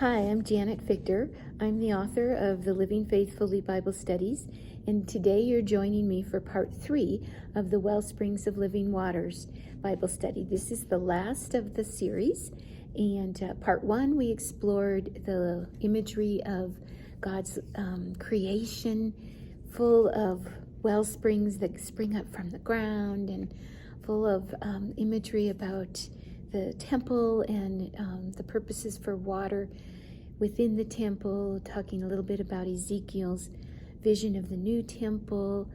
Hi, I'm Janet Victor. I'm the author of the Living Faithfully Bible Studies, and today you're joining me for part 3 of the Wellsprings of Living Waters Bible Study. This is the last of the series, and part 1 we explored the imagery of God's creation, full of wellsprings that spring up from the ground, and full of imagery about the temple and the purposes for water within the temple, talking a little bit about Ezekiel's vision of the new temple.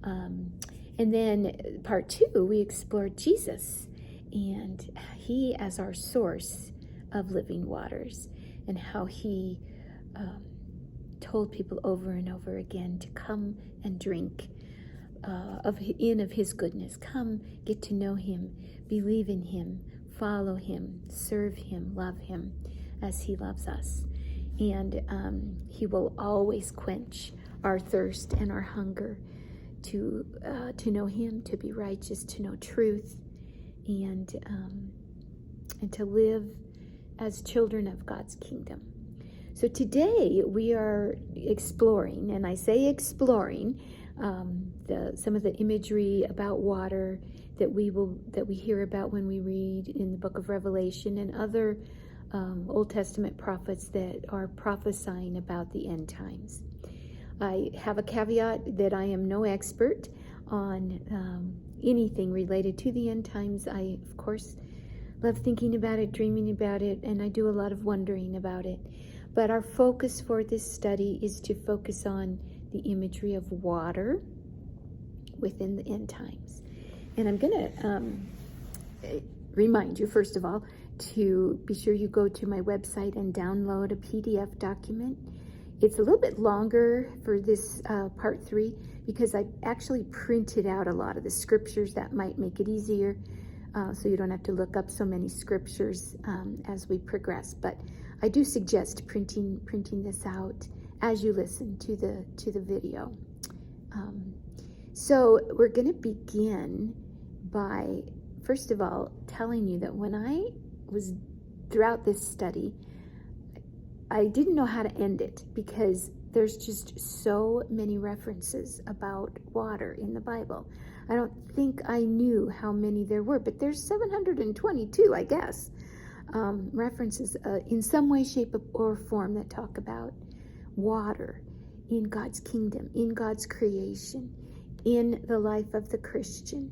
And then part 2, we explored Jesus and he as our source of living waters, and how he told people over and over again to come and drink of his goodness. Come, get to know him, believe in him, follow him, serve him, love him as he loves us. And he will always quench our thirst and our hunger to know him, to be righteous, to know truth, and to live as children of God's kingdom. So today we are exploring, and I say exploring, some of the imagery about water that we hear about when we read in the book of Revelation and other Old Testament prophets that are prophesying about the end times. I have a caveat that I am no expert on anything related to the end times. I, of course, love thinking about it, dreaming about it, and I do a lot of wondering about it. But our focus for this study is to focus on the imagery of water within the end times. And I'm going to remind you, first of all, to be sure you go to my website and download a PDF document. It's a little bit longer for this part 3 because I actually printed out a lot of the scriptures. That might make it easier, so you don't have to look up so many scriptures as we progress. But I do suggest printing this out as you listen to the video. So we're going to begin by, first of all, telling you that when I was throughout this study, I didn't know how to end it because there's just so many references about water in the Bible. I don't think I knew how many there were, but there's 722, I guess, references in some way, shape, or form that talk about water in God's kingdom, in God's creation, in the life of the Christian,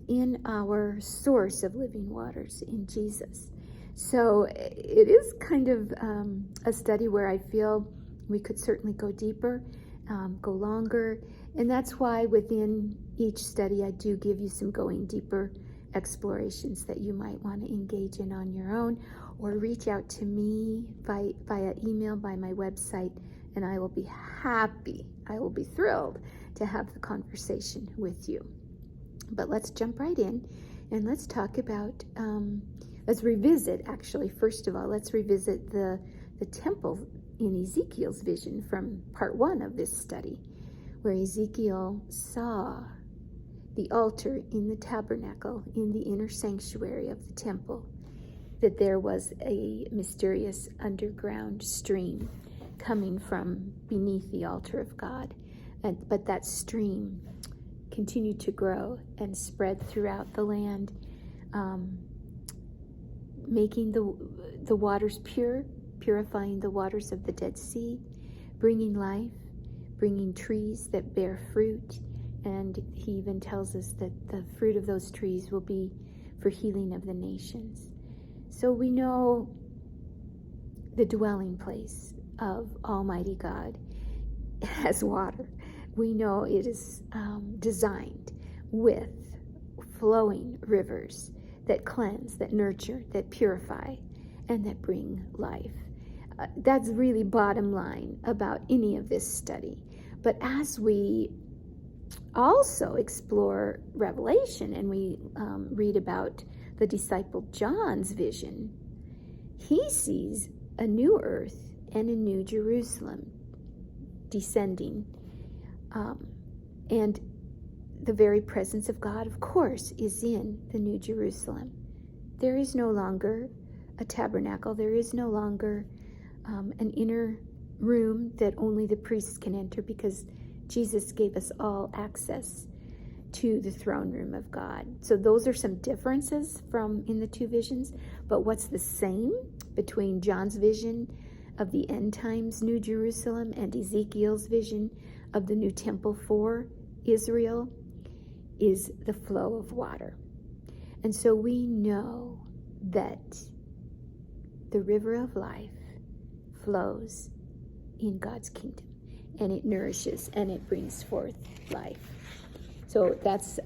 in our source of living waters, in Jesus. So it is kind of a study where I feel we could certainly go deeper, go longer, and that's why within each study I do give you some going deeper explorations that you might want to engage in on your own, or reach out to me via email, by my website, and I will be happy, I will be thrilled to have the conversation with you. But let's jump right in and let's talk about, let's revisit, actually, first of all, let's revisit the temple in Ezekiel's vision from part 1 of this study, where Ezekiel saw the altar in the tabernacle, in the inner sanctuary of the temple, that there was a mysterious underground stream coming from beneath the altar of God. But that stream continued to grow and spread throughout the land, making the waters pure, purifying the waters of the Dead Sea, bringing life, bringing trees that bear fruit. And he even tells us that the fruit of those trees will be for healing of the nations. So we know the dwelling place of Almighty God as water. We know it is designed with flowing rivers that cleanse, that nurture, that purify, and that bring life. That's really bottom line about any of this study. But as we also explore Revelation and we read about the disciple John's vision, he sees a new earth and a new Jerusalem descending, and the very presence of God, of course, is in the New Jerusalem. There is no longer a tabernacle. There is no longer an inner room that only the priests can enter, because Jesus gave us all access to the throne room of God. So those are some differences from in the two visions. But what's the same between John's vision of the end times New Jerusalem and Ezekiel's vision of the new temple for Israel is the flow of water. And so we know that the river of life flows in God's kingdom, and it nourishes and it brings forth life. So that's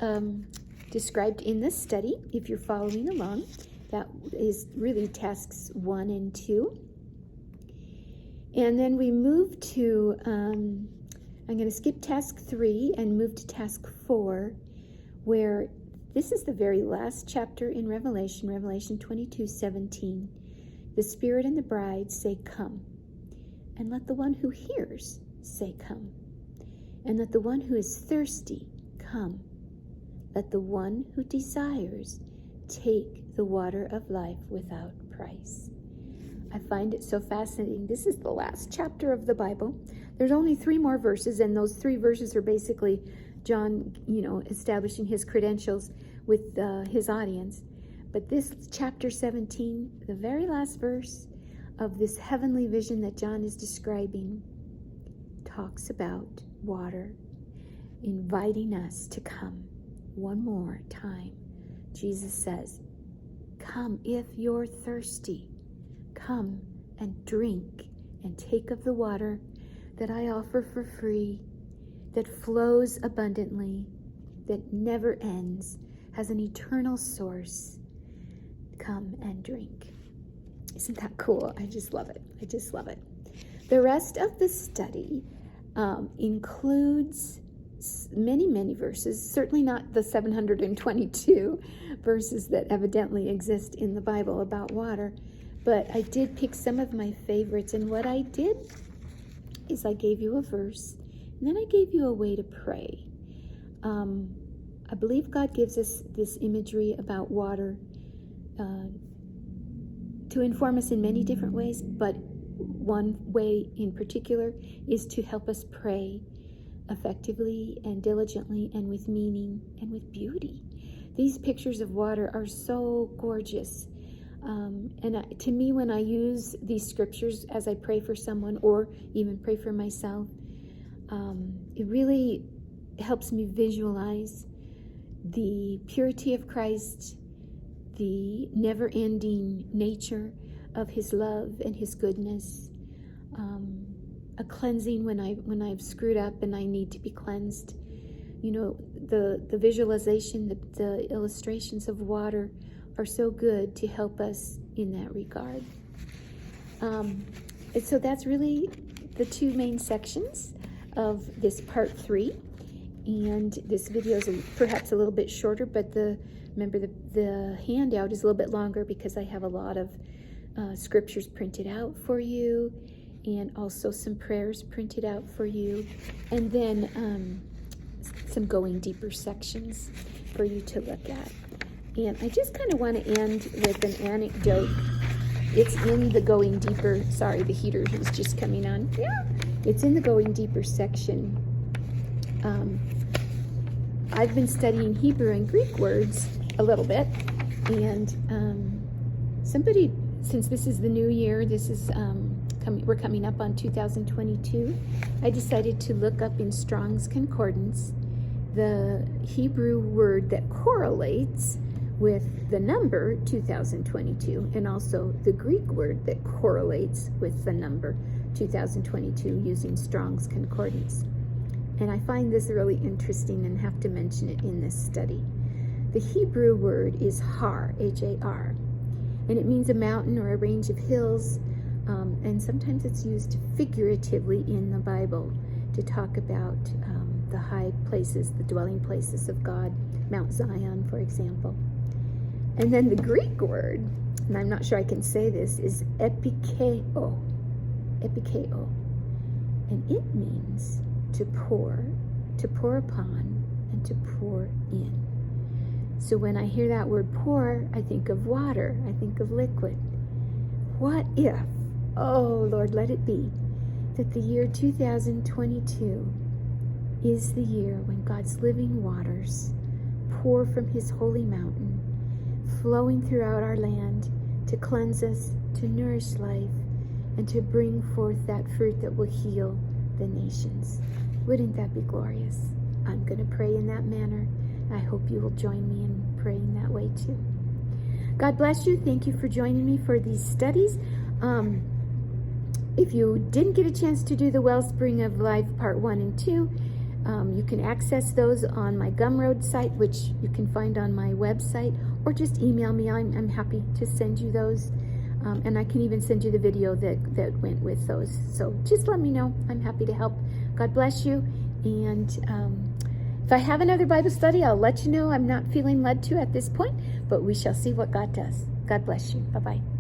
described in this study. If you're following along, that is really tasks 1 and 2. And then we move to, I'm going to skip task 3 and move to task 4, where this is the very last chapter in Revelation 22:17. The Spirit and the bride say, "Come." And let the one who hears say, "Come." And let the one who is thirsty come. Let the one who desires take the water of life without price. I find it so fascinating. This is the last chapter of the Bible. There's only 3 more verses, and those 3 verses are basically John, establishing his credentials with his audience. But this chapter 17, the very last verse of this heavenly vision that John is describing, talks about water, inviting us to come one more time. Jesus says, "Come if you're thirsty. Come and drink and take of the water that I offer for free, that flows abundantly, that never ends, has an eternal source. Come and drink." Isn't that cool? I just love it. I just love it. The rest of the study includes many, many verses, certainly not the 722 verses that evidently exist in the Bible about water, but I did pick some of my favorites. And what I did is I gave you a verse, and then I gave you a way to pray. I believe God gives us this imagery about water to inform us in many different ways, but one way in particular is to help us pray effectively and diligently and with meaning and with beauty. These pictures of water are so gorgeous. To me, when I use these scriptures as I pray for someone or even pray for myself, it really helps me visualize the purity of Christ, the never-ending nature of his love and his goodness, a cleansing when I've screwed up and I need to be cleansed. The visualization, the illustrations of water are so good to help us in that regard. And so that's really the 2 main sections of this part 3. And this video is perhaps a little bit shorter, but remember the handout is a little bit longer because I have a lot of scriptures printed out for you, and also some prayers printed out for you, and then some going deeper sections for you to look at. And I just kind of want to end with an anecdote. It's in the going deeper, sorry, the heater is just coming on. Yeah, it's in the going deeper section. I've been studying Hebrew and Greek words a little bit, and somebody, since this is the new year, this is we're coming up on 2022, I decided to look up in Strong's Concordance the Hebrew word that correlates with the number 2022, and also the Greek word that correlates with the number 2022 using Strong's Concordance. And I find this really interesting and have to mention it in this study. The Hebrew word is har, H-A-R, and it means a mountain or a range of hills, and sometimes it's used figuratively in the Bible to talk about the high places, the dwelling places of God, Mount Zion, for example. And then the Greek word, and I'm not sure I can say this, is epikeo, and it means to pour upon, and to pour in. So when I hear that word pour, I think of water, I think of liquid. what if, oh Lord, let it be, that the year 2022 is the year when God's living waters pour from his holy mountain, flowing throughout our land to cleanse us, to nourish life, and to bring forth that fruit that will heal the nations. Wouldn't that be glorious? I'm going to pray in that manner. I hope you will join me in praying that way too. God bless you. Thank you for joining me for these studies. If you didn't get a chance to do the Wellspring of Life Part 1 and 2, you can access those on my Gumroad site, which you can find on my website, or just email me. I'm happy to send you those. And I can even send you the video that went with those. So just let me know. I'm happy to help. God bless you. And if I have another Bible study, I'll let you know. I'm not feeling led to at this point, but we shall see what God does. God bless you. Bye-bye.